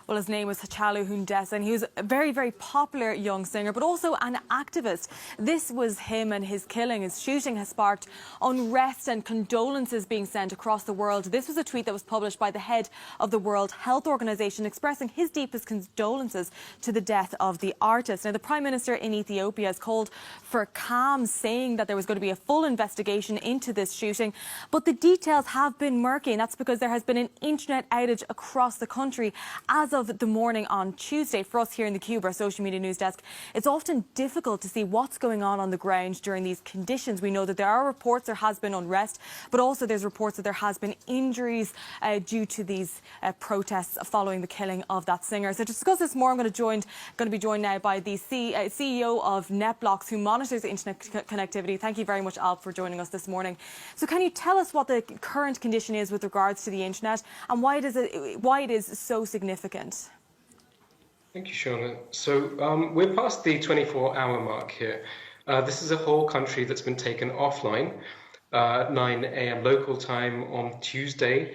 Well, his name was Hachalu Hundessa, and he was a very, very popular young singer, but also an activist. This was him, and his killing, his shooting, has sparked unrest and condolences being sent across the world. This was a tweet that was published by the head of the World Health Organization expressing his deepest condolences to the death of the artist. Now, the Prime Minister in Ethiopia has called for calm, saying that there was going to be a full investigation into this shooting. But the details have been murky, and that's because there has been an internet outage across the country as of the morning on Tuesday. For us here in the Cube, our social media news desk, it's often difficult to see what's going on the ground during these conditions. We know that there are reports there has been unrest, but also there's reports that there has been injuries due to these protests following the killing of that singer. So to discuss this more, I'm going to be joined now by the CEO of NetBlocks, who monitors internet connectivity. Thank you very much, Alp, for joining us this morning. So can you tell us what the current condition is with regards to the internet and why it is so significant? Thank you, Shauna. So we're past the 24-hour mark here. This is a whole country that's been taken offline. 9 a.m. local time on Tuesday,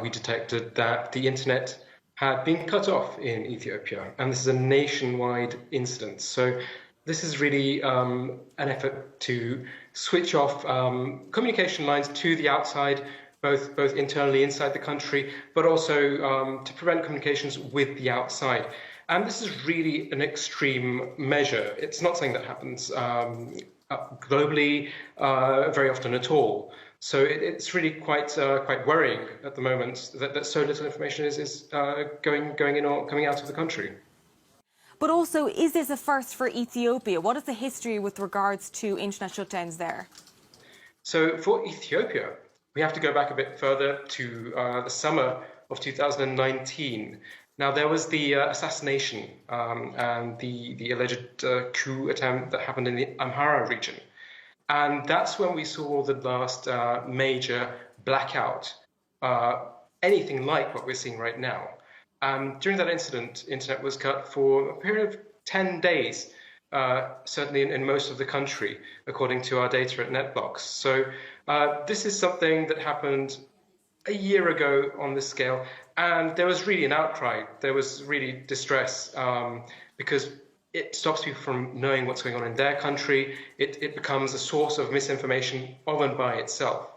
we detected that the internet had been cut off in Ethiopia, and this is a nationwide incident. So this is really an effort to switch off communication lines to the outside, both internally inside the country, but also to prevent communications with the outside. And this is really an extreme measure. It's not something that happens globally very often at all. So it's really quite worrying at the moment that so little information is going in or coming out of the country. But also, is this a first for Ethiopia? What is the history with regards to internet shutdowns there? So for Ethiopia, we have to go back a bit further to the summer of 2019. Now, there was the assassination and the alleged coup attempt that happened in the Amhara region. And that's when we saw the last major blackout, anything like what we're seeing right now. During that incident, internet was cut for a period of 10 days, certainly in most of the country, according to our data at NetBlocks. So this is something that happened a year ago on this scale, and there was really an outcry. There was really distress because it stops people from knowing what's going on in their country. It becomes a source of misinformation of and by itself.